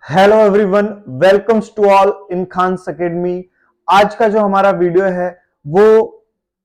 Hello everyone, welcomes to all in Khan's academy. आज का जो हमारा वीडियो है वो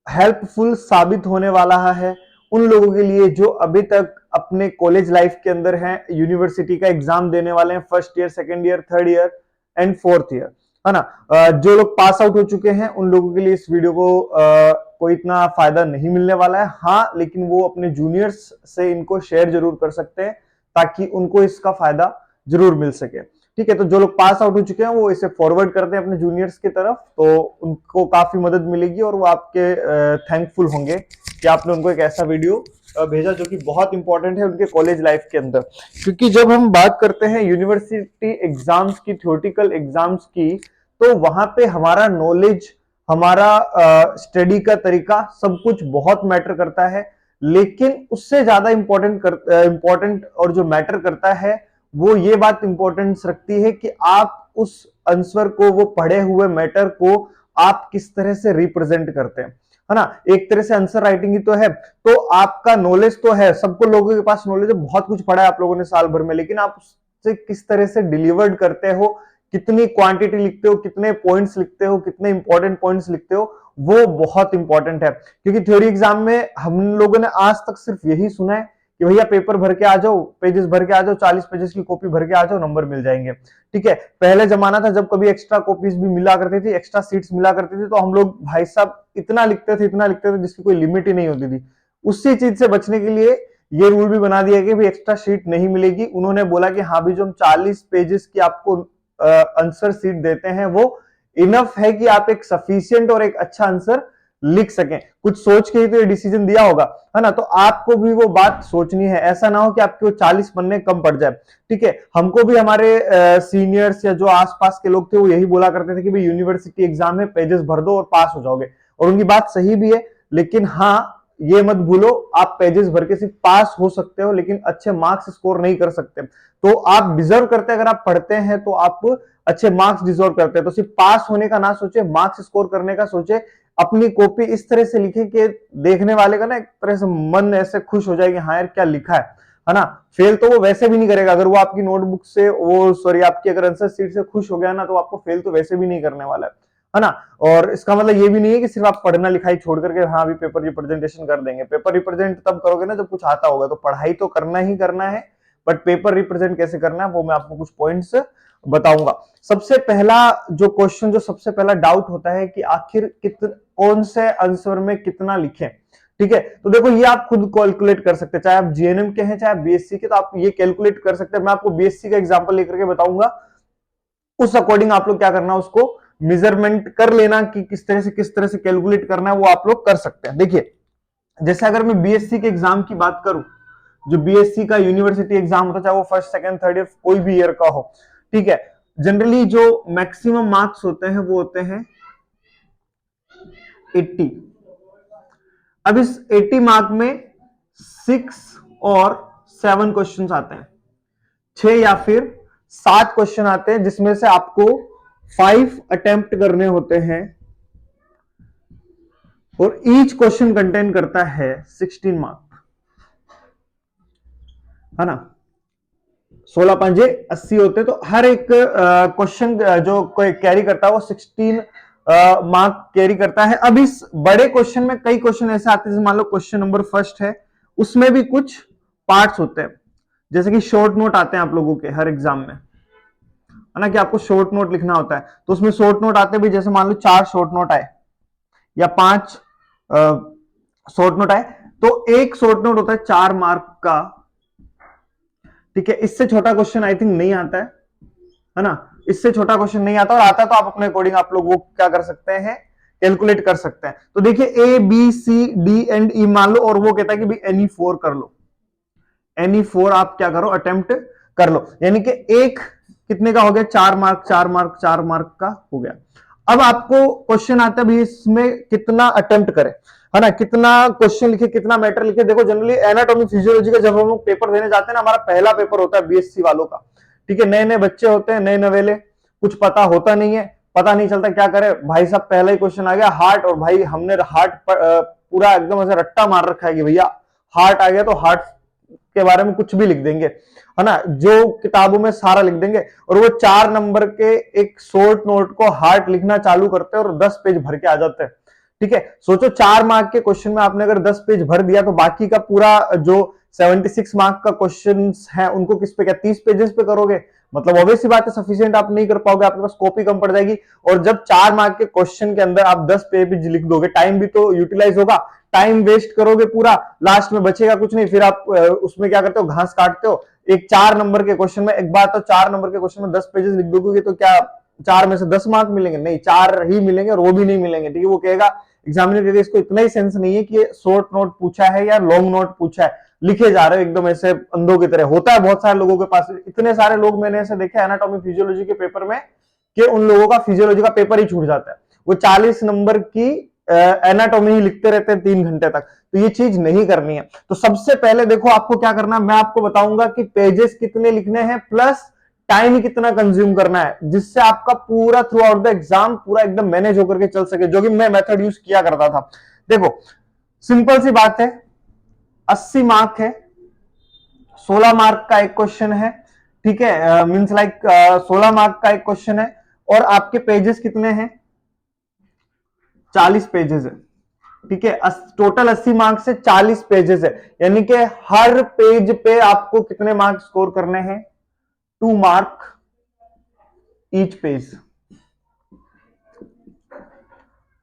हेल्पफुल साबित होने वाला है उन लोगों के लिए जो अभी तक अपने कॉलेज लाइफ के अंदर हैं, यूनिवर्सिटी का एग्जाम देने वाले हैं, first year, second year, third year and fourth year, है ना। जो लोग पास आउट हो चुके हैं उन लोगों के लिए इस वीडियो को इतना फायदा नहीं मिलने वाला है। हाँ, लेकिन वो अपने जूनियर्स से इनको शेयर जरूर कर सकते हैं ताकि उनको इसका फायदा जरूर मिल सके। ठीक है, तो जो लोग पास आउट हो चुके हैं वो इसे फॉरवर्ड करते हैं अपने जूनियर्स की तरफ, तो उनको काफी मदद मिलेगी और वो आपके थैंकफुल होंगे कि आपने उनको एक ऐसा वीडियो भेजा जो कि बहुत इंपॉर्टेंट है उनके कॉलेज लाइफ के अंदर। क्योंकि जब हम बात करते हैं यूनिवर्सिटी एग्जाम्स की, थ्योरेटिकल एग्जाम्स की, तो वहां पे हमारा नॉलेज, हमारा स्टडी का तरीका, सब कुछ बहुत मैटर करता है। लेकिन उससे ज्यादा इंपॉर्टेंट और जो मैटर करता है वो ये बात इंपॉर्टेंस रखती है कि आप उस आंसर को, वो पढ़े हुए मैटर को आप किस तरह से रिप्रेजेंट करते हैं, है ना। एक तरह से आंसर राइटिंग ही तो है, तो आपका नॉलेज तो है, सबको लोगों के पास नॉलेज है, बहुत कुछ पढ़ा है आप लोगों ने साल भर में, लेकिन आप उससे किस तरह से डिलीवर्ड करते हो, कितनी क्वांटिटी लिखते हो, कितने पॉइंट्स लिखते हो, कितने इंपॉर्टेंट पॉइंट्स लिखते हो, वो बहुत इंपॉर्टेंट है। क्योंकि थ्योरी एग्जाम में हम लोगों ने आज तक सिर्फ यही सुना है कि भैया पेपर भर के आ जाओ, पेजेस भर के आ जाओ, 40 पेजेस की कॉपी भर के आ जाओ, नंबर मिल जाएंगे। ठीक है, पहले जमाना था जब कभी एक्स्ट्रा कॉपीज भी मिला करती थी, एक्स्ट्रा सीट्स मिला करती थी, तो हम लोग भाई साहब इतना लिखते थे जिसकी कोई लिमिट ही नहीं होती थी। उसी चीज से बचने के लिए ये रूल भी बना दिया कि भाई एक्स्ट्रा शीट नहीं मिलेगी। उन्होंने बोला कि हाँ भी जो हम 40 पेजेस की आपको आंसर सीट देते हैं वो इनफ है कि आप एक सफिशियंट और एक अच्छा आंसर लिख सकें। कुछ सोच के ही तो ये डिसीजन दिया होगा, है ना। तो आपको भी वो बात सोचनी है, ऐसा ना हो कि आपके 40 पन्ने कम पड़ जाए। ठीक है, हमको भी हमारे सीनियर्स या जो आसपास के लोग थे वो यही बोला करते थे कि भाई यूनिवर्सिटी एग्जाम है, पेजेस भर दो और पास हो जाओगे, और उनकी बात सही भी है। लेकिन हाँ, ये मत भूलो, आप पेजेस भर के सिर्फ पास हो सकते हो लेकिन अच्छे मार्क्स स्कोर नहीं कर सकते। तो आप डिजर्व करते हैं, अगर आप पढ़ते हैं तो आप अच्छे मार्क्स डिजर्व करते हैं। तो सिर्फ पास होने का ना सोचे, मार्क्स स्कोर करने का सोचे। अपनी कॉपी इस तरह से लिखे कि देखने वाले का ना एक तरह से मन ऐसे खुश हो जाए कि हाँ यार क्या लिखा है ना। फेल तो वो वैसे भी नहीं करेगा, अगर वो आपकी नोटबुक से, वो सॉरी आपकी अगर आंसर शीट से खुश हो गया ना, तो आपको फेल तो वैसे भी नहीं करने वाला है ना। और इसका मतलब ये भी नहीं है कि सिर्फ आप पढ़ना लिखाई छोड़ करके हाँ अभी पेपर रिप्रेजेंटेशन कर देंगे। पेपर रिप्रेजेंट तब करोगे ना जब कुछ आता होगा, तो पढ़ाई तो करना ही करना है, बट पेपर रिप्रेजेंट कैसे करना है वो मैं आपको कुछ पॉइंट्स बताऊंगा। सबसे पहला जो क्वेश्चन, जो सबसे पहला डाउट होता है कि आखिर कौन से आंसर में कितना लिखें। ठीक है, तो देखो ये आप खुद कैलकुलेट कर सकते हैं, चाहे आप जीएनएम के हैं चाहे आप बीएससी के, तो आप ये कैलकुलेट कर सकते हैं। मैं आपको बीएससी का एग्जांपल लेकर के बताऊंगा, उस अकॉर्डिंग आप लोग क्या करना, उसको मेजरमेंट कर लेना कि किस तरह से कैलकुलेट करना है, वो आप लोग कर सकते हैं। देखिए, जैसे अगर मैं बीएससी के एग्जाम की बात करूं, जो बीएससी का यूनिवर्सिटी एग्जाम होता है, चाहे वो फर्स्ट, सेकंड, थर्ड ईयर कोई भी ईयर का हो, ठीक है, जनरली जो मैक्सिमम मार्क्स होते हैं वो होते हैं 80। अब इस 80 मार्क में 6 और 7 क्वेश्चंस आते हैं, 6 या फिर 7 क्वेश्चन आते हैं, जिसमें से आपको 5 अटेम्प्ट करने होते हैं, और ईच क्वेश्चन कंटेन करता है 16 मार्क, है ना। 16 पंजे 80 होते हैं, तो हर एक क्वेश्चन जो कोई कैरी करता है वो 16 मार्क कैरी करता है। अब इस बड़े क्वेश्चन में कई क्वेश्चन ऐसे आते हैं, जैसे मान लो क्वेश्चन नंबर फर्स्ट है, उसमें भी कुछ पार्ट्स होते हैं, जैसे कि शॉर्ट नोट आते हैं आप लोगों के हर एग्जाम में, है ना, कि आपको शॉर्ट नोट लिखना होता है। तो उसमें शॉर्ट नोट आते भी, जैसे मान लो 4 शॉर्ट नोट आए या 5 शॉर्ट नोट आए, तो एक शॉर्ट नोट होता है 4 मार्क का। ठीक है, इससे छोटा क्वेश्चन आई थिंक नहीं आता है ना, इससे छोटा क्वेश्चन नहीं आता, और आता तो आप अपने अकॉर्डिंग आप लोग वो क्या कर सकते हैं, कैलकुलेट कर सकते हैं। तो देखिए A B C D and E मान लो, और वो कहता है कि भाई एनी 4 कर लो, एनी 4 आप क्या करो, अटेम्प्ट कर लो, यानी कि एक कितने का हो गया, 4 मार्क 4 मार्क 4 मार्क का हो गया। अब आपको क्वेश्चन आता है भाई इसमें कितना अटेम्प्ट करें, है ना, कितना क्वेश्चन लिखे, कितना मैटर लिखे। देखो जनरली एनाटॉमी फिजियोलॉजी का जब हम लोग पेपर देने जाते हैं ना, हमारा पहला पेपर होता है बीएससी वालों का। ठीक है, नए नए बच्चे होते हैं, नए नवेले, कुछ पता होता नहीं है, पता नहीं चलता क्या करे, भाई साहब पहला ही क्वेश्चन आ गया हार्ट, और भाई हमने हार्ट पूरा एकदम ऐसे रट्टा मार रखा है कि भैया हार्ट आ गया तो हार्ट के बारे में कुछ भी लिख देंगे, है ना, जो किताबों में सारा लिख देंगे, और वो 4 नंबर के एक शॉर्ट नोट को हार्ट लिखना चालू करते हैं और 10 पेज भर के आ जाते हैं। ठीक है, सोचो 4 मार्क के क्वेश्चन में आपने अगर 10 पेज भर दिया तो बाकी का पूरा जो 76 मार्क का क्वेश्चन है उनको किस पे, क्या 30 पेजेस पे करोगे? मतलब ऑब्वियस सी बात है सफिशिएंट आप नहीं कर पाओगे, आपके पास कॉपी कम पड़ जाएगी। और जब 4 मार्क के क्वेश्चन के अंदर आप 10 पेज लिख दोगे, टाइम भी तो यूटिलाइज होगा, टाइम वेस्ट करोगे पूरा, लास्ट में बचेगा कुछ नहीं, फिर आप उसमें क्या करते हो, घास काटते हो। एक 4 नंबर के क्वेश्चन में, एक बात तो 4 नंबर के क्वेश्चन में 10 पेजेस लिख दोगे तो क्या 4 में से 10 मार्क मिलेंगे? नहीं, 4 ही मिलेंगे, और वो भी नहीं मिलेंगे। ठीक है, वो कहेगा एग्जामिनर कहेगा इसको इतना ही सेंस नहीं है कि ये शॉर्ट नोट पूछा है या लॉन्ग नोट पूछा है, लिखे जा रहे हो एकदम ऐसे अंधों की तरह। होता है बहुत सारे लोगों के पास, इतने सारे लोग मैंने ऐसे देखे एनाटॉमी फिजियोलॉजी के पेपर में कि उन लोगों का फिजियोलॉजी का पेपर ही छूट जाता है, वो 40 नंबर की एनाटॉमी ही लिखते रहते हैं 3 घंटे तक। तो ये चीज नहीं करनी है। तो सबसे पहले देखो आपको क्या करना है, मैं आपको बताऊंगा कि पेजेस कितने लिखने हैं प्लस टाइम कितना कंज्यूम करना है, जिससे आपका पूरा थ्रू आउट द एग्जाम पूरा एकदम मैनेज होकर के चल सके, जो कि मैं मेथड यूज किया करता था। देखो सिंपल सी बात है, 80 मार्क है, 16 मार्क का एक क्वेश्चन है। ठीक है, मींस लाइक 16 मार्क का एक क्वेश्चन है, और आपके पेजेस कितने हैं? 40 पेजेस है। ठीक है, टोटल 80 मार्क्स से 40 पेजेस है, यानी कि हर पेज पे आपको कितने मार्क्स स्कोर करने हैं? 2 mark each page,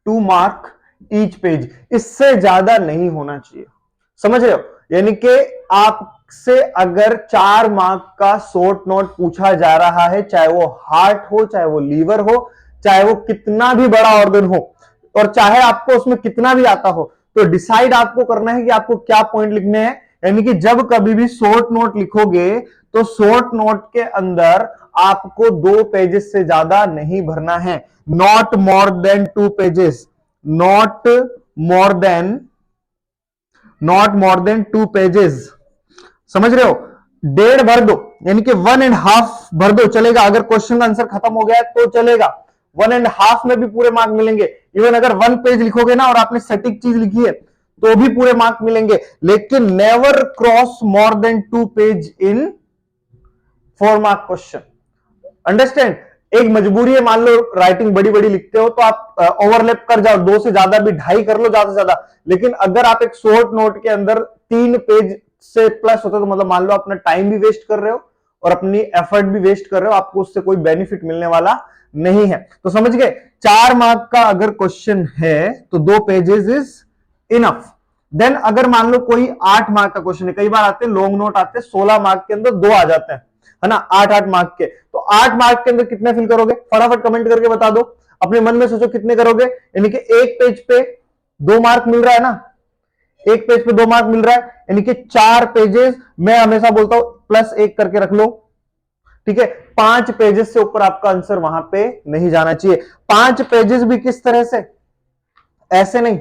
2 mark each page, इससे ज्यादा नहीं होना चाहिए। समझ रहे हो? यानी कि आपसे अगर 4 मार्क का शॉर्ट नोट पूछा जा रहा है, चाहे वो हार्ट हो, चाहे वो लीवर हो, चाहे वो कितना भी बड़ा ऑर्गन हो, और चाहे आपको उसमें कितना भी आता हो, तो डिसाइड आपको करना है कि आपको क्या पॉइंट लिखने हैं। यानी कि जब कभी भी शॉर्ट नोट लिखोगे तो शॉर्ट नोट के अंदर आपको 2 पेजेस से ज्यादा नहीं भरना है। Not more than 2 pages, not more than 2 pages. समझ रहे हो? 1.5 भर दो, यानी कि 1.5 भर दो, चलेगा। अगर क्वेश्चन का आंसर खत्म हो गया है तो चलेगा, 1.5 में भी पूरे मार्क मिलेंगे। इवन अगर 1 पेज लिखोगे ना और आपने सटीक चीज लिखी है तो भी पूरे मार्क मिलेंगे, लेकिन never cross more than 2 page in 4 mark question. Understand? एक मजबूरी है, मान लो राइटिंग बड़ी बड़ी लिखते हो तो आप ओवरलैप कर जाओ, 2 से ज्यादा भी 2.5 कर लो ज्यादा से ज्यादा। लेकिन अगर आप एक शॉर्ट नोट के अंदर 3 पेज से प्लस होता तो मतलब मान लो अपना टाइम भी वेस्ट कर रहे हो और अपनी एफर्ट भी वेस्ट कर रहे हो, आपको उससे कोई बेनिफिट मिलने वाला नहीं है। तो समझ गए? 4 मार्क का अगर क्वेश्चन है तो 2 पेजेस इज इनफ। देन अगर मान लो कोई 8 मार्क का क्वेश्चन है, कई बार आते हैं लॉन्ग नोट आते हैं 16 मार्क के अंदर 2 आ जाते हैं, है ना, 8 मार्क के। तो 8 मार्क के अंदर कितने फिल करोगे? फटाफट कमेंट करके बता दो, अपने मन में सोचो कितने करोगे। यानी कि एक पेज पे 2 मार्क मिल रहा है ना, एक पेज पे 2 मार्क मिल रहा है, यानी कि 4 पेजेस, मैं हमेशा बोलता हूं +1 करके रख लो। ठीक है, 5 पेजेस से ऊपर आपका आंसर वहां पे नहीं जाना चाहिए। 5 पेजेस भी किस तरह से? ऐसे नहीं,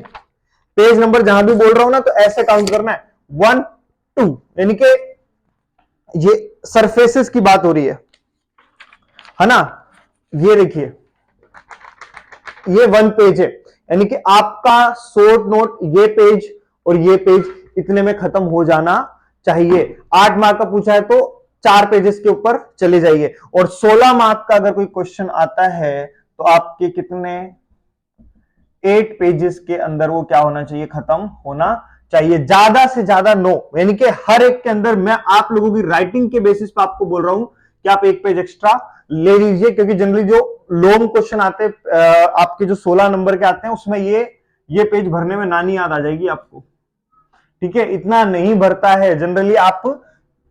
पेज नंबर जहां भी बोल रहा हूं ना तो ऐसे काउंट करना है, 1 2, यानी कि ये सरफेसेस की बात हो रही है ना। ये देखिए, ये 1 पेज है, यानी कि आपका शॉर्ट नोट ये पेज और ये पेज इतने में खत्म हो जाना चाहिए। 8 मार्क का पूछा है तो 4 पेजेस के ऊपर चले जाइए। और 16 मार्क का अगर कोई क्वेश्चन आता है तो आपके कितने 8 पेजेस के अंदर वो क्या होना चाहिए? खत्म होना चाहिए, ज्यादा से ज्यादा 9। यानी कि हर एक के अंदर, मैं आप लोगों की राइटिंग के बेसिस पे आपको बोल रहा हूं कि आप 1 पेज एक्स्ट्रा ले लीजिए, क्योंकि जनरली जो लॉन्ग क्वेश्चन आते हैं आपके जो 16 नंबर के आते हैं उसमें ये पेज भरने में नानी याद आ जाएगी आपको। ठीक है, इतना नहीं भरता है जनरली, आप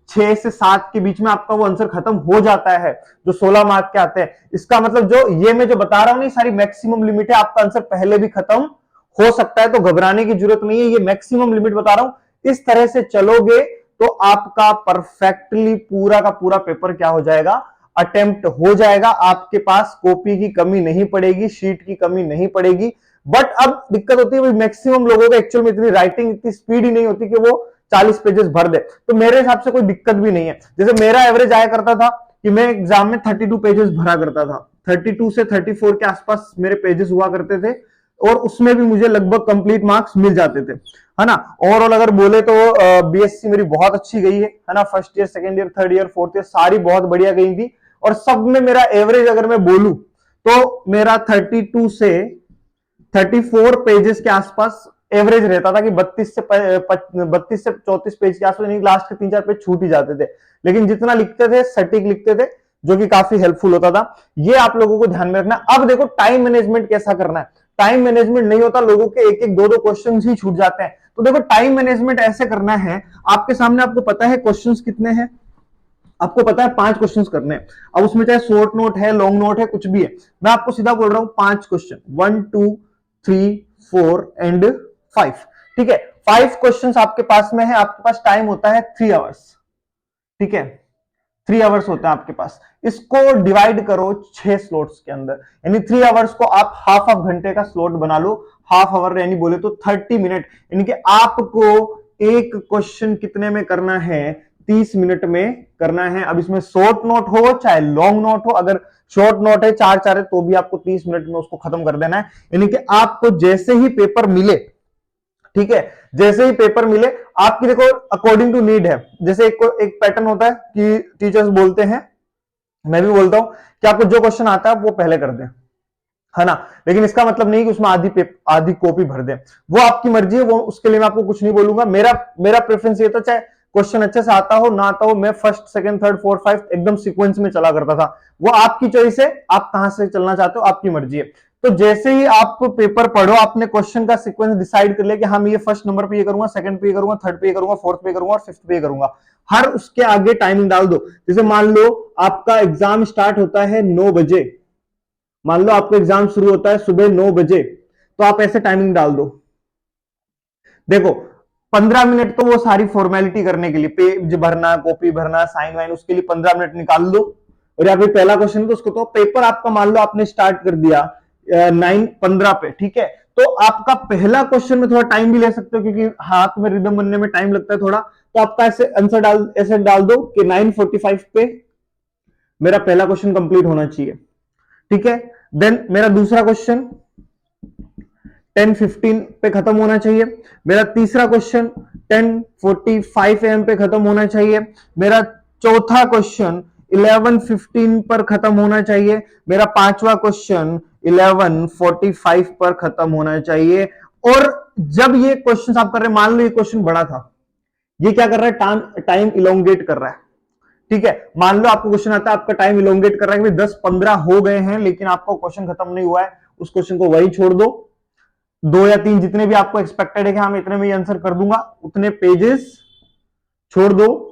6 से 7 के बीच में आपका वो आंसर खत्म हो जाता है जो 16 मार्क के आते हैं। इसका मतलब जो ये मैं जो बता रहा हूं, नहीं सारी मैक्सिमम लिमिट है, आपका आंसर पहले भी खत्म हो सकता है, तो घबराने की जरूरत नहीं है, ये मैक्सिमम लिमिट बता रहा हूं। इस तरह से चलोगे तो आपका परफेक्टली पूरा का पूरा पेपर क्या हो जाएगा? अटेम्प्ट हो जाएगा। आपके पास कॉपी की कमी नहीं पड़ेगी, शीट की कमी नहीं पड़ेगी। बट अब दिक्कत होती है, मैक्सिमम लोगों को एक्चुअल में इतनी राइटिंग इतनी स्पीड ही नहीं होती कि वो 40 पेजेस भर दे। तो मेरे हिसाब से कोई दिक्कत भी नहीं है। जैसे मेरा एवरेज आया करता था कि मैं एग्जाम में 32 पेजेस भरा करता था, 32 से 34 के आसपास मेरे पेजेस हुआ करते थे, और उसमें भी मुझे लगभग कंप्लीट मार्क्स मिल जाते थे। है ना। ओवरऑल अगर बोले तो बीएससी मेरी बहुत अच्छी गई है ना। First year, second year, third year, fourth year सारी बहुत बढ़िया गई थी। और सब में मेरा एवरेज अगर मैं बोलूं तो मेरा 32 से 34 पेजेस के आसपास एवरेज रहता था कि 32 से 34 पेज के आसपास, लास्ट के 3-4 पेज छूट ही जाते थे, लेकिन जितना लिखते थे सटीक लिखते थे, जो कि काफी हेल्पफुल होता था। ये आप लोगों को ध्यान में रखना। अब देखो टाइम मैनेजमेंट कैसा करना है। टाइम मैनेजमेंट नहीं होता, लोगों के एक एक दो दो क्वेश्चन ही छूट जाते हैं। तो देखो टाइम मैनेजमेंट ऐसे करना है, आपके सामने आपको पता है क्वेश्चंस कितने हैं, आपको पता है 5 क्वेश्चंस करने हैं। अब उसमें चाहे शॉर्ट नोट है, लॉन्ग नोट है, कुछ भी है, मैं आपको सीधा बोल रहा हूं 5 क्वेश्चन, 1 2 3 4 एंड 5। ठीक है, 5 क्वेश्चंस आपके पास में है। आपके पास टाइम होता है 3 आवर्स। ठीक है, 3 आवर्स होता है आपके पास। इसको डिवाइड करो 6 स्लॉट्स के अंदर, यानी 3 आवर्स को आप हाफ घंटे का स्लॉट बना लो। हाफ आवर यानी बोले तो 30 मिनट, यानी कि आपको एक क्वेश्चन कितने में करना है, 30 मिनट में करना है। अब इसमें शॉर्ट नोट हो चाहे लॉन्ग नोट हो, अगर शॉर्ट नोट है 4-4 है तो भी आपको 30 मिनट में उसको खत्म कर देना है। यानी कि आपको जैसे ही पेपर मिले, ठीक है, जैसे ही पेपर मिले, आपकी देखो अकॉर्डिंग टू नीड है। जैसे एक पैटर्न होता है कि टीचर्स बोलते हैं, मैं भी बोलता हूं कि आपको जो क्वेश्चन आता है वो पहले कर दें, है ना। लेकिन इसका मतलब नहीं कि उसमें आधी कॉपी भर दें, वो आपकी मर्जी है, वो उसके लिए मैं आपको कुछ नहीं बोलूंगा। मेरा प्रेफरेंस ये था, चाहे क्वेश्चन अच्छे से आता हो ना आता हो, मैं फर्स्ट सेकंड थर्ड फोर्थ 5 एकदम सीक्वेंस में चला करता था। वो आपकी चॉइस है, आप कहां से चलना चाहते हो, आपकी मर्जी है। तो जैसे ही आप पेपर पढ़ो, आपने क्वेश्चन का सीक्वेंस डिसाइड कर लिया कि हाँ मैं ये फर्स्ट नंबर पे ये करूंगा, सेकंड पे ये करूंगा, थर्ड पे ये करूंगा, फोर्थ पे करूंगा और फिफ्थ पे करूंगा, हर उसके आगे टाइमिंग डाल दो। जैसे मान लो आपका एग्जाम स्टार्ट होता है 9 बजे, मान लो आपका एग्जाम शुरू होता है सुबह 9 बजे, तो आप ऐसे टाइमिंग डाल दो। देखो 15 मिनट तो वो सारी फॉर्मेलिटी करने के लिए, पेज भरना, कॉपी भरना, साइन वाइन, उसके लिए 15 मिनट निकाल लो। और या फिर पहला क्वेश्चन है तो उसको, तो पेपर आपका मान लो आपने स्टार्ट कर दिया 9:15 पे, ठीक है, तो आपका पहला क्वेश्चन में थोड़ा टाइम भी ले सकते हो, क्योंकि हाथ में रिदम बनने में टाइम लगता है थोड़ा, तो आपका ऐसे आंसर ऐसे डाल दो कि 9:45 पे मेरा पहला क्वेश्चन कंप्लीट होना चाहिए। ठीक है, देन मेरा दूसरा क्वेश्चन 10:15 पे खत्म होना चाहिए। मेरा तीसरा क्वेश्चन 10:45 AM पे खत्म होना चाहिए। मेरा चौथा क्वेश्चन 11:15 पर खत्म होना चाहिए। मेरा पांचवा क्वेश्चन 11:45 पर खत्म होना चाहिए। और जब ये क्वेश्चन आप कर रहे हैं, मान लो ये क्वेश्चन बड़ा था, ये क्या कर रहा है, टाइम इलोंगेट कर रहा है। ठीक है, मान लो आपको क्वेश्चन आता है, आपका टाइम इलोंगेट कर रहा है कि 10-15 हो गए हैं लेकिन आपका क्वेश्चन खत्म नहीं हुआ है, उस क्वेश्चन को वही छोड़ दो। 2 या 3 जितने भी आपको एक्सपेक्टेड है कि हम इतने में ये आंसर कर दूंगा, उतने पेजेस छोड़ दो,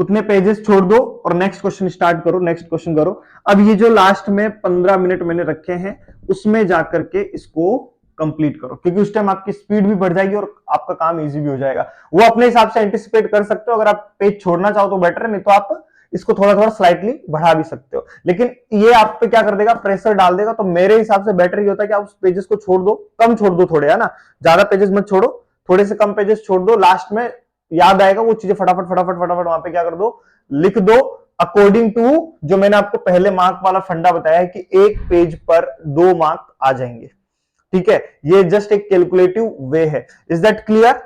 उतने पेजेस छोड़ दो और नेक्स्ट क्वेश्चन स्टार्ट करो, नेक्स्ट क्वेश्चन करो। अब ये जो लास्ट में 15 मिनट मैंने रखे हैं, उसमें जाकर के इसको कंप्लीट करो, क्योंकि उस टाइम आपकी स्पीड भी बढ़ जाएगी और आपका काम इजी भी हो जाएगा। वो अपने हिसाब से एंटिसिपेट कर सकते हो, अगर आप पेज छोड़ना चाहो तो बेटर है, नहीं तो आप इसको थोड़ा थोड़ा स्लाइटली बढ़ा भी सकते हो। लेकिन ये आप पे क्या कर देगा, प्रेशर डाल देगा। तो मेरे हिसाब से बेटर ये होता है कि आप उस पेजेस को छोड़ दो, कम छोड़ दो थोड़े, है ना, ज्यादा पेजेस मत छोड़ो, थोड़े से कम पेजेस छोड़ दो। लास्ट में याद आएगा वो चीजें फटाफट फटाफट फटाफट वहां पे क्या कर दो, लिख दो, अकॉर्डिंग टू जो मैंने आपको पहले मार्क वाला फंडा बताया है कि एक पेज पर 2 मार्क आ जाएंगे। ठीक है, ये जस्ट एक कैलकुलेटिव वे है। इज दैट क्लियर,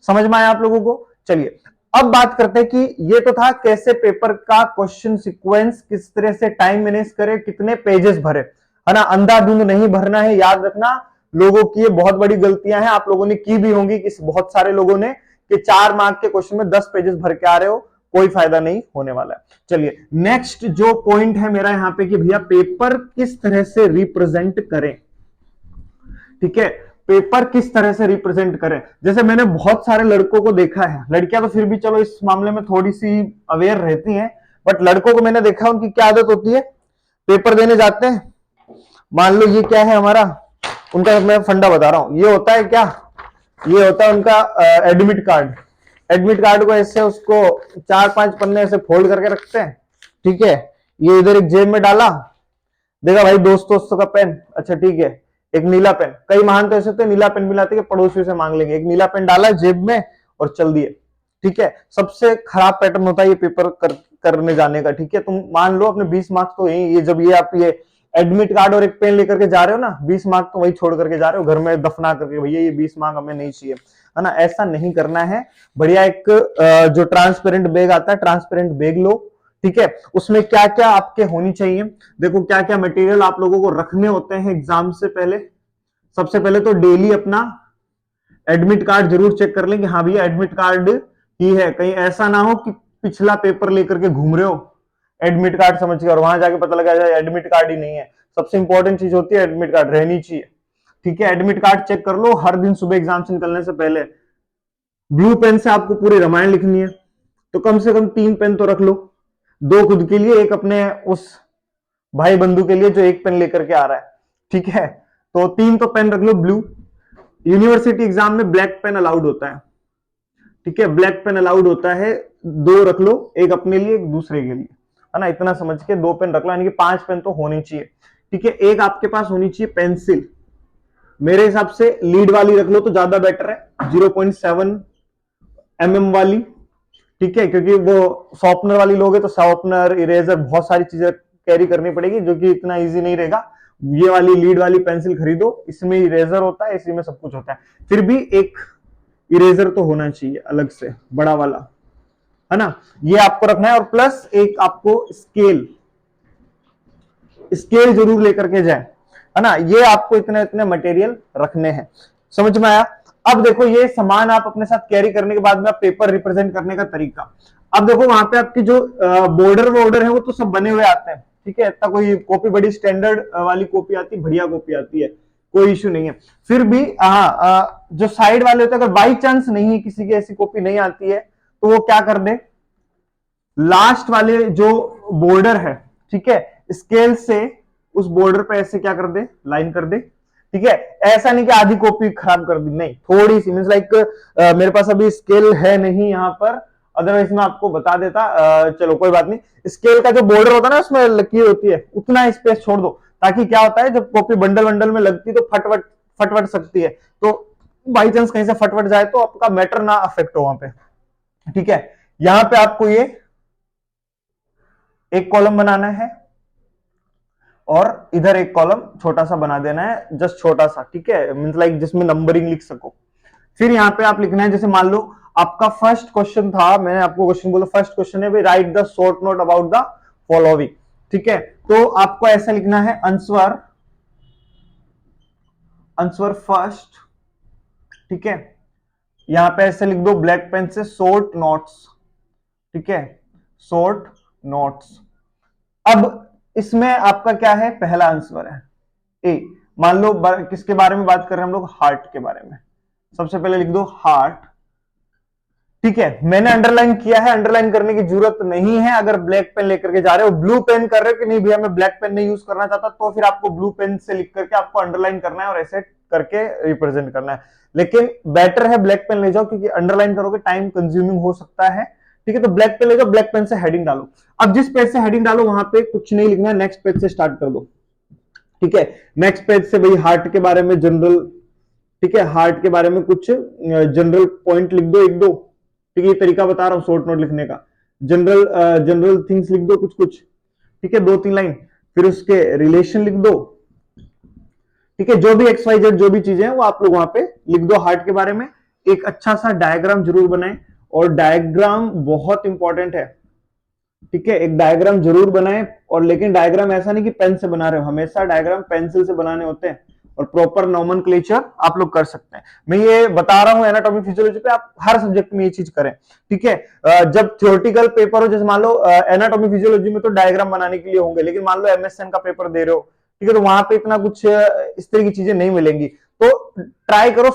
समझ में आया आप लोगों को? चलिए अब बात करते हैं कि ये तो था कैसे पेपर का क्वेश्चन सीक्वेंस, किस तरह से टाइम मैनेज करे, कितने पेजेस भरे, है ना, अंधाधुंध नहीं भरना है। याद रखना, लोगों की ये बहुत बड़ी गलतियां हैं, आप लोगों ने की भी होंगी कि बहुत सारे लोगों ने, कि 4 मार्क के क्वेश्चन में 10 पेजेस भर के आ रहे हो, कोई फायदा नहीं होने वाला है। चलिए नेक्स्ट जो पॉइंट है मेरा यहां पे कि भैया पेपर किस तरह से रिप्रेजेंट करें। ठीक है, पेपर किस तरह से रिप्रेजेंट करें। जैसे मैंने बहुत सारे लड़कों को देखा है, लड़कियां तो फिर भी चलो इस मामले में थोड़ी सी अवेयर रहती हैं, बट लड़कों को मैंने देखा, उनकी क्या आदत होती है, पेपर देने जाते हैं, मान लो ये क्या है हमारा, उनका मैं फंडा बता रहा हूं, ये होता है क्या, ये होता है उनका एडमिट कार्ड। एडमिट कार्ड को ऐसे उसको 4-5 पन्ने ऐसे फोल्ड करके रखते हैं। ठीक है, ये इधर एक जेब में डाला, देखा भाई दोस्तों का पेन, अच्छा ठीक है, एक नीला पेन, कई महान तो ऐसे होते नीला पेन भी लाते कि पड़ोसियों से मांग लेंगे, एक नीला पेन डाला जेब में और चल दिए। ठीक है, सबसे खराब पैटर्न होता है ये पेपर करने जाने का। ठीक है, तुम मान लो अपने 20 मार्क्स तो यही, ये जब ये आप ये एडमिट कार्ड और एक पेन लेकर के जा रहे हो ना, 20 मार्क तो वही छोड़ करके जा रहे हो घर में दफना करके, भैया ये 20 मार्क हमें नहीं चाहिए। है ना, ऐसा नहीं करना है। बढ़िया एक जो ट्रांसपेरेंट बैग आता है, ट्रांसपेरेंट बैग लो, ठीक है। उसमें क्या क्या आपके होनी चाहिए, देखो क्या क्या मटेरियल आप लोगों को रखने होते हैं एग्जाम से पहले। सबसे पहले तो डेली अपना एडमिट कार्ड जरूर चेक कर लें कि हाँ भैया एडमिट कार्ड ही है, कहीं ऐसा ना हो कि पिछला पेपर लेकर के घूम रहे हो एडमिट कार्ड समझ के और वहां जाके पता लगा जाए एडमिट कार्ड ही नहीं है। सबसे इंपॉर्टेंट चीज होती है एडमिट कार्ड रहनी चाहिए, ठीक है। एडमिट कार्ड चेक कर लो हर दिन सुबह एग्जाम से निकलने से पहले। ब्लू पेन से आपको पूरी रामायण लिखनी है, तो कम से कम 3 पेन तो रख लो, 2 खुद के लिए, एक अपने उस भाई बंधु के लिए जो एक पेन लेकर के आ रहा है, ठीक है। तो 3 तो पेन रख लो ब्लू। यूनिवर्सिटी एग्जाम में ब्लैक पेन अलाउड होता है, ठीक है, ब्लैक पेन अलाउड होता है, 2 रख लो, एक अपने लिए एक दूसरे के लिए, है ना। इतना समझ के 2 पेन रख लो, यानी कि 5 पेन तो होनी चाहिए, ठीक है। एक आपके पास होनी चाहिए पेंसिल, मेरे हिसाब से लीड वाली रख लो तो ज्यादा बेटर है, 0.7 mm वाली, ठीक है, क्योंकि वो शॉर्पनर वाली लोगे तो शॉर्पनर, इरेजर, बहुत सारी चीजें कैरी करनी पड़ेगी जो कि इतना इजी नहीं रहेगा। ये वाली लीड वाली पेंसिल खरीदो, इसमें इरेजर होता है, इसी में सब कुछ होता है। फिर भी एक इरेजर तो होना चाहिए अलग से, बड़ा वाला, है ना, ये आपको रखना है। और प्लस एक आपको स्केल, स्केल जरूर लेकर के जाए, है ना। ये आपको इतने इतने मटेरियल रखने हैं, समझ में आया। अब देखो ये सामान आप अपने साथ कैरी करने के बाद में आप पेपर रिप्रेजेंट करने का तरीका, अब देखो वहां पे आपकी जो बॉर्डर है वो तो सब बने हुए आते हैं, ठीक है। इतना कोई कॉपी बड़ी स्टैंडर्ड वाली कॉपी आती है, बढ़िया कॉपी आती है, कोई इश्यू नहीं है। फिर भी जो साइड वाले होते हैं, अगर बाई चांस नहीं किसी की ऐसी कॉपी नहीं आती है तो वो क्या कर दे, लास्ट वाले जो बॉर्डर है, ठीक है, स्केल से उस बॉर्डर पे ऐसे क्या कर दे, लाइन कर दे, ठीक है। ऐसा नहीं कि आधी कॉपी खराब कर दी, नहीं, थोड़ी सी मींस लाइक मेरे पास अभी स्केल है नहीं यहाँ पर, अदरवाइज मैं आपको बता देता। चलो कोई बात नहीं, स्केल का जो बॉर्डर होता है ना उसमें लकीर होती है, उतना स्पेस छोड़ दो, ताकि क्या होता है जब कॉपी बंडल बंडल में लगती है तो फटवट सकती है, तो बाई चांस कहीं से फटवट जाए तो आपका मैटर ना अफेक्ट हो वहां पे, ठीक है। यहां पे आपको ये एक कॉलम बनाना है और इधर एक कॉलम छोटा सा बना देना है, जस्ट छोटा सा, ठीक है, मींस लाइक जिसमें नंबरिंग लिख सको। फिर यहाँ पे आप लिखना है, जैसे मान लो आपका फर्स्ट क्वेश्चन था, मैंने आपको क्वेश्चन बोला, फर्स्ट क्वेश्चन है भाई right the short note about the following, ठीक है। तो आपको ऐसा लिखना है, आंसर फर्स्ट, ठीक है। यहां पे ऐसे लिख दो ब्लैक पेन से, शॉर्ट नोट्स, ठीक है, शॉर्ट नोट्स। अब इसमें आपका क्या है, पहला आंसर है ए। मान लो किसके बारे में बात कर रहे हैं हम लोग, हार्ट के बारे में, सबसे पहले लिख दो हार्ट, ठीक है। मैंने अंडरलाइन किया है, अंडरलाइन करने की जरूरत नहीं है अगर ब्लैक पेन लेकर के जा रहे हो। ब्लू पेन कर रहे हो कि नहीं भैया मैं ब्लैक पेन नहीं यूज करना चाहता, तो फिर आपको ब्लू पेन से लिख करके आपको अंडरलाइन करना है और ऐसे करके रिप्रेजेंट करना है। लेकिन बेटर है ब्लैक पेन ले जाओ, क्योंकि अंडरलाइन करोगे टाइम कंज्यूमिंग हो सकता है, ठीक है। तो ब्लैक पेन ले जाओ, ब्लैक पेन से हेडिंग डालो। अब जिस पेज से हेडिंग डालो वहां पे कुछ नहीं लिखना है, नेक्स्ट पेज से स्टार्ट कर दो, ठीक है। नेक्स्ट पेज से भाई हार्ट के बारे में जनरल, ठीक है, हार्ट के बारे में कुछ जनरल पॉइंट लिख दो, एक दो, ठीक है, ये तरीका बता रहा हूं शॉर्ट नोट लिखने का। जनरल थिंग्स लिख दो कुछ कुछ, ठीक है, 2-3 लाइन। फिर उसके रिलेशन लिख दो, ठीक है, जो भी XYZ जो भी चीजें हैं वो आप लोग वहां पे लिख दो। हार्ट के बारे में एक अच्छा सा डायग्राम जरूर बनाएं, और डायग्राम बहुत इंपॉर्टेंट है, ठीक है, एक डायग्राम जरूर बनाएं। और लेकिन डायग्राम ऐसा नहीं कि पेन से बना रहे हो, हमेशा डायग्राम पेंसिल से बनाने होते हैं, और प्रॉपर नोमेनक्लेचर आप लोग कर सकते हैं। मैं ये बता रहा हूं एनाटॉमी फिजियोलॉजी पे, आप हर सब्जेक्ट में ये चीज करें, ठीक है। जब थ्योरेटिकल पेपर हो, जैसे मान लो एनाटॉमी फिजियोलॉजी में तो डायग्राम बनाने के लिए होंगे, लेकिन मान लो MSN का पेपर दे रहे हो, ठीक है, तो वहां पे इतना कुछ इस तरह की चीजें नहीं मिलेंगी। तो ट्राई करो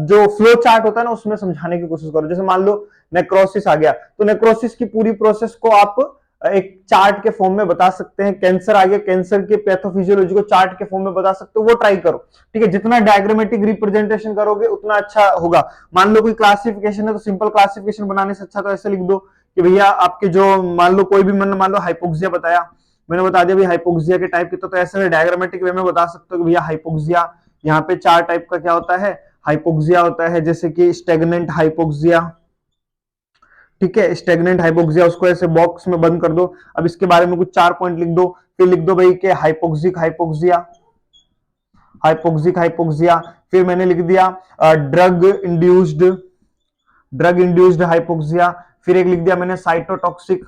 जो फ्लो चार्ट होता है ना उसमें समझाने की कोशिश करो। जैसे मान लो नेक्रोसिस आ गया, तो नेक्रोसिस की पूरी प्रोसेस को आप एक चार्ट के फॉर्म में बता सकते हैं। कैंसर आ गया, कैंसर के पैथोफिजियोलॉजी को चार्ट के फॉर्म में बता सकते हो, वो ट्राई करो, ठीक है। जितना डायग्रामेटिक रिप्रेजेंटेशन करोगे उतना अच्छा होगा। मान लो कोई क्लासिफिकेशन है तो सिंपल क्लासिफिकेशन बनाने से अच्छा तो ऐसे लिख दो कि भैया आपके जो मान लो कोई भी मान लो हाइपोक्सिया बताया, मैंने बता दिया भाई हाइपोक्सिया के टाइप कितना, तो ऐसे डायग्रामेटिक वे में बता सकते हो कि भैया हाइपोक्सिया यहाँ पे 4 टाइप का क्या होता है, हाइपोक्सिया होता है, जैसे कि स्टेगनेंट हाइपोक्सिया, ठीक है, स्टेगनेंट हाइपोक्सिया, उसको ऐसे बॉक्स में बंद कर दो। अब इसके बारे में कुछ 4 पॉइंट लिख दो, फिर लिख दो भाई कि हाइपोक्सिक हाइपोक्सिया, हाइपोक्सिक हाइपोक्सिया, फिर मैंने लिख दिया ड्रग इंड्यूस्ड हाइपोक्सिया, फिर एक लिख दिया मैंने साइटोटॉक्सिक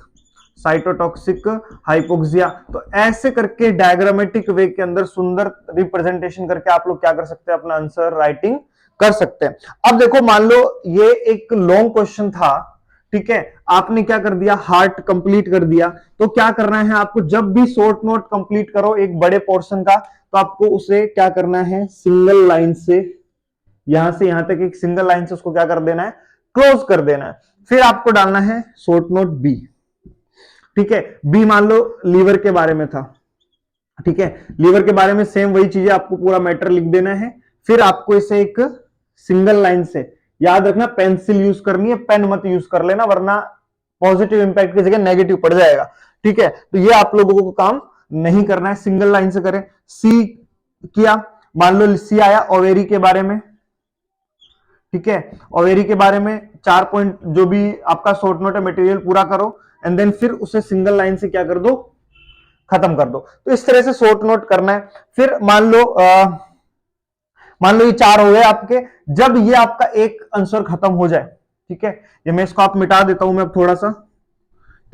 हाइपोक्सिया। तो ऐसे करके डायग्रामेटिक वे के अंदर सुंदर रिप्रेजेंटेशन करके आप लोग क्या कर सकते हैं, अपना आंसर राइटिंग कर सकते हैं। अब देखो मान लो ये एक लॉन्ग क्वेश्चन था, ठीक है, आपने क्या कर दिया, हार्ट कंप्लीट कर दिया, तो क्या करना है आपको, जब भी शॉर्ट नोट कंप्लीट करो एक बड़े पोर्शन का, तो आपको उसे क्या करना है, सिंगल लाइन से यहां से यहां तक एक सिंगल लाइन से उसको क्या कर देना है, क्लोज कर देना है। फिर आपको डालना है शॉर्ट नोट बी, ठीक है। बी मान लो लीवर के बारे में था, ठीक है, लीवर के बारे में सेम वही चीजें आपको पूरा मैटर लिख देना है। फिर आपको इसे एक सिंगल लाइन से, याद रखना पेंसिल यूज करनी है, पेन मत यूज कर लेना, वरना पॉजिटिव इंपैक्ट की जगह नेगेटिव पड़ जाएगा, ठीक है। तो ये आप लोगों को काम नहीं करना है, सिंगल लाइन से करें। सी किया, मान लो सी आया ओवेरी के बारे में, ठीक है, ओवेरी के बारे में 4 पॉइंट जो भी आपका शॉर्ट नोट है मटेरियल पूरा करो, एंड देन फिर उसे सिंगल लाइन से क्या कर दो, खत्म कर दो। तो इस तरह से शॉर्ट नोट करना है। फिर मान लो ये 4 हो गए आपके। जब ये आपका एक आंसर खत्म हो जाए, ठीक है, ये मैं इसको आप मिटा देता हूं मैं अब थोड़ा सा,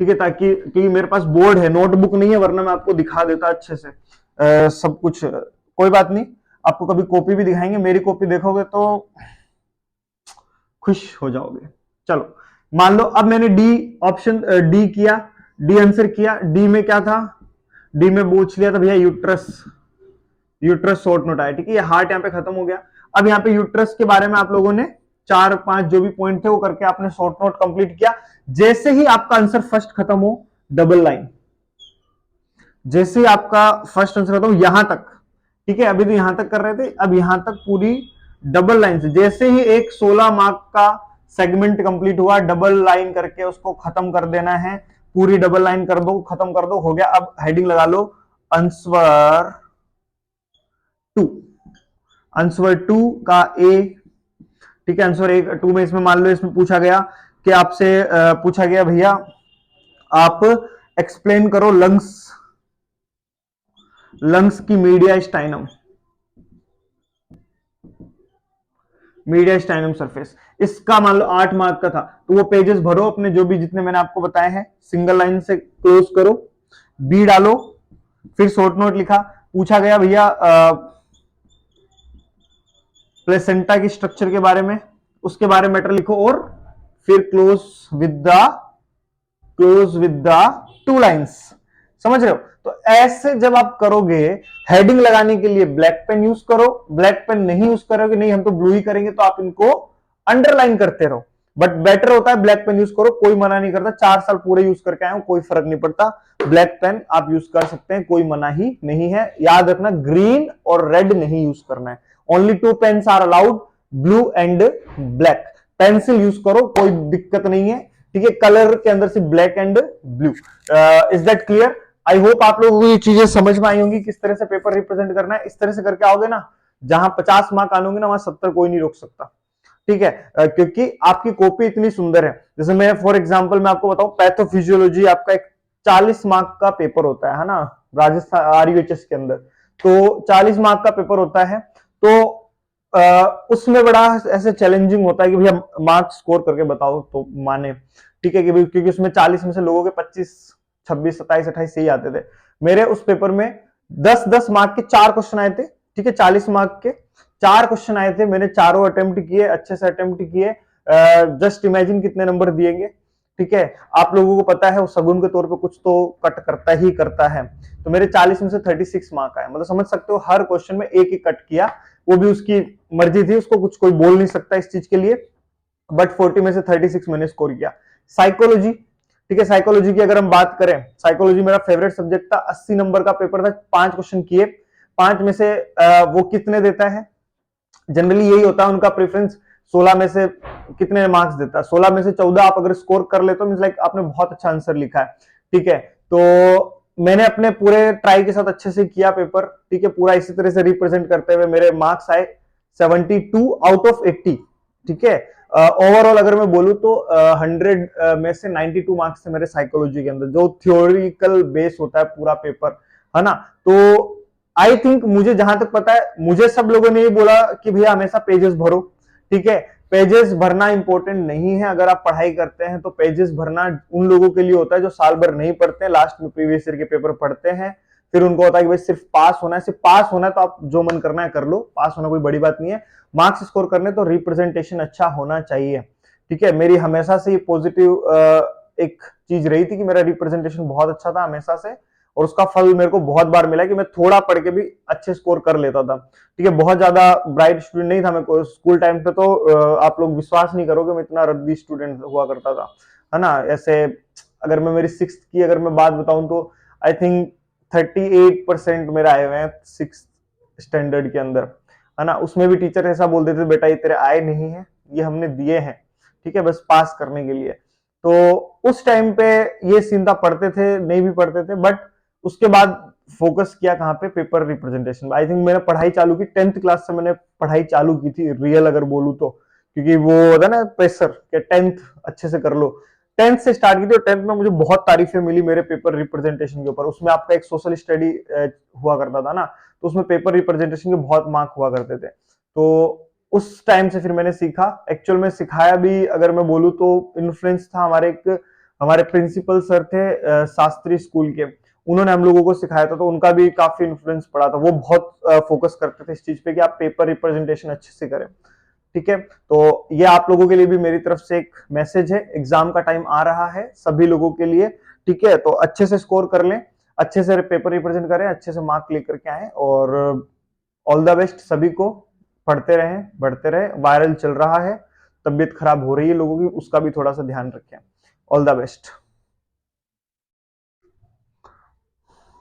ठीक है, ताकि क्योंकि मेरे पास बोर्ड है, नोटबुक नहीं है, वरना मैं आपको दिखा देता अच्छे से सब कुछ। कोई बात नहीं, आपको कभी कॉपी भी दिखाएंगे, मेरी कॉपी देखोगे तो खुश हो जाओगे। चलो मान लो अब मैंने डी ऑप्शन डी किया, डी आंसर किया। डी में क्या था, डी में पूछ लिया था भैया यूट्रस शॉर्ट नोट आया, ठीक है, ये हार्ट यहाँ पे खत्म हो गया। अब यहाँ पे यूट्रस के बारे में आप लोगों ने 4-5 जो भी पॉइंट थे वो करके आपने शॉर्ट नोट कंप्लीट किया। जैसे ही आपका आंसर फर्स्ट खत्म हो, डबल लाइन, जैसे ही आपका फर्स्ट आंसर खत्म हो यहां तक, ठीक है, अभी तो यहां तक कर रहे थे, अब यहां तक पूरी डबल लाइन से, जैसे ही एक 16 मार्क का सेगमेंट कंप्लीट हुआ, डबल लाइन करके उसको खत्म कर देना है। पूरी डबल लाइन कर दो, खत्म कर दो, हो गया। अब हेडिंग लगा लो आंसर 2, आंसर 2 का ए, ठीक है, आंसर 2 में इसमें मान लो इसमें पूछा गया कि आपसे पूछा गया भैया आप एक्सप्लेन करो लंग्स की मीडिया स्टाइनम सरफेस। इसका मान लो 8 मार्क का था, तो वो पेजेस भरो अपने जो भी जितने मैंने आपको बताए हैं, सिंगल लाइन से क्लोज करो, बी डालो, फिर शॉर्ट नोट लिखा। पूछा गया भैया प्लेसेंटा की स्ट्रक्चर के बारे में, उसके बारे में मैटर लिखो, और फिर क्लोज विद द 2 लाइन्स। समझ रहे हो? तो ऐसे जब आप करोगे, हेडिंग लगाने के लिए ब्लैक पेन यूज करो, ब्लैक पेन नहीं यूज करोगे, नहीं हम तो ब्लू ही करेंगे, तो आप इनको अंडरलाइन करते रहो। बट बेटर होता है ब्लैक पेन यूज करो, कोई मना नहीं करता, 4 साल पूरे यूज करके आए हो, कोई फर्क नहीं पड़ता। ब्लैक पेन आप यूज कर सकते हैं, कोई मना ही नहीं है। याद रखना ग्रीन और रेड नहीं यूज करना है, only 2 pens are allowed, blue and black. Pencil use करो, कोई दिक्कत नहीं है, ठीक है, कलर के अंदर से black and blue. Is that clear? I hope आप लोगों को ये चीजें समझ में आई होंगी, किस तरह से पेपर रिप्रेजेंट करना है। इस तरह से करके आओगे ना, जहां 50 मार्क आने होंगे ना, वहां 70 कोई नहीं रोक सकता, ठीक है, क्योंकि आपकी कॉपी इतनी सुंदर है। जैसे मैं फॉर एग्जांपल मैं आपको बताऊं, पैथोफिजियोलॉजी आपका एक 40 मार्क का पेपर होता है ना, राजस्थान आरयूएचएस के अंदर, तो 40 मार्क का पेपर होता है। तो उसमें बड़ा ऐसे चैलेंजिंग होता है कि भैया मार्क्स स्कोर करके बताओ तो माने, ठीक है, क्योंकि उसमें 40 में से लोगों के 25, 26, 27, 28 सही आते थे। मेरे उस पेपर में 10-10 मार्क के 4 क्वेश्चन आए थे, ठीक है, 40 मार्क के 4 क्वेश्चन आए थे, मैंने चारों अटेम्प्ट किए, अच्छे से अटेम्प्ट किए। जस्ट इमेजिन कितने नंबर दिएंगे, ठीक है, आप लोगों को पता है वो सगुन के तौर पे कुछ तो कट करता ही करता है। तो मेरे 40 में से 36 मार्क आए, मतलब समझ सकते हो हर क्वेश्चन में एक एक कट किया, वो भी उसकी मर्जी थी, उसको कुछ कोई बोल नहीं सकता इस चीज के लिए, बट 40 में से 36 मैंने स्कोर किया। साइकोलॉजी, ठीक है, साइकोलॉजी की अगर हम बात करें, साइकोलॉजी मेरा फेवरेट सब्जेक्ट था, 80 नंबर का पेपर था, 5 क्वेश्चन किए, 5 में से वो कितने देता है, जनरली यही होता है उनका प्रेफरेंस, 16 में से कितने मार्क्स देता है, 16 में से 14 आप अगर स्कोर कर लेते हो, मींस लाइक आपने बहुत अच्छा आंसर लिखा है, ठीक है। तो मैंने अपने पूरे ट्राई के साथ अच्छे से किया पेपर, ठीक है, पूरा इसी तरह से रिप्रेजेंट करते हुए मेरे मार्क्स आए 72 आउट ऑफ 80, ठीक है। ओवरऑल अगर मैं बोलूं तो 100 में से 92 मार्क्स थे मेरे साइकोलॉजी के अंदर, जो थ्योरिकल बेस होता है पूरा पेपर, है ना। तो आई थिंक, मुझे जहां तक पता है, मुझे सब लोगों ने ये बोला कि भैया हमेशा पेजेस भरो। ठीक है, पेजेस भरना इंपॉर्टेंट नहीं है। अगर आप पढ़ाई करते हैं तो पेजेस भरना उन लोगों के लिए होता है जो साल भर नहीं पढ़ते हैं, लास्ट में प्रीवियस ईयर के पेपर पढ़ते हैं, फिर उनको होता है कि भाई सिर्फ पास होना है। सिर्फ पास होना है तो आप जो मन करना है कर लो, पास होना कोई बड़ी बात नहीं है। मार्क्स स्कोर करने तो रिप्रेजेंटेशन अच्छा होना चाहिए। ठीक है, मेरी हमेशा से पॉजिटिव एक चीज रही थी कि मेरा रिप्रेजेंटेशन बहुत अच्छा था हमेशा से, और उसका फल मेरे को बहुत बार मिला कि मैं थोड़ा पढ़ के भी अच्छे स्कोर कर लेता था। ठीक है, बहुत ज्यादा ब्राइट स्टूडेंट नहीं था मैं स्कूल टाइम पे, तो आप लोग विश्वास नहीं करोगे मैं इतना रद्दी स्टूडेंट हुआ करता था, है ना। ऐसे अगर मैं मेरी सिक्स्थ की अगर मैं बात बताऊं तो आई थिंक 38% मेरे आए हुए हैं सिक्स स्टैंडर्ड के अंदर, है ना। उसमें भी टीचर ऐसा बोल देते बेटा ये तेरे आए नहीं है, ये हमने दिए हैं, ठीक है, बस पास करने के लिए। तो उस टाइम पे ये सीन था, पढ़ते थे नहीं भी पढ़ते थे, बट उसके बाद फोकस किया कहाँ पे, पेपर रिप्रेजेंटेशन। आई थिंक मैंने पढ़ाई चालू की 10th क्लास से, मैंने पढ़ाई चालू की थी रियल अगर बोलूं तो, क्योंकि वो होता ना प्रेशर कि 10th अच्छे से कर लो। 10th से स्टार्ट की थी, और 10th में मुझे बहुत तारीफें मिली मेरे पेपर रिप्रेजेंटेशन के ऊपर। उसमें आपका एक सोशल स्टडी हुआ करता था ना, तो उसमें पेपर रिप्रेजेंटेशन के बहुत मार्क हुआ करते थे। तो उस टाइम से फिर मैंने सीखा, एक्चुअल में सिखाया भी अगर मैं बोलूं तो इन्फ्लुएंस था हमारे प्रिंसिपल सर थे शास्त्री स्कूल के, उन्होंने हम लोगों को सिखाया था, तो उनका भी काफी इन्फ्लुएंस पड़ा था। वो बहुत फोकस करते थे इस चीज पे कि आप पेपर रिप्रेजेंटेशन अच्छे से करें। ठीक है, तो ये आप लोगों के लिए भी मेरी तरफ से एक मैसेज है, एग्जाम का टाइम आ रहा है सभी लोगों के लिए। ठीक है, तो अच्छे से स्कोर कर लें, अच्छे से पेपर रिप्रेजेंट करें, अच्छे से मार्क लेकर के आए, और ऑल द बेस्ट सभी को। पढ़ते रहें, बढ़ते रहे, वायरल चल रहा है, तबीयत खराब हो रही है लोगों की, उसका भी थोड़ा सा ध्यान रखें। All the best.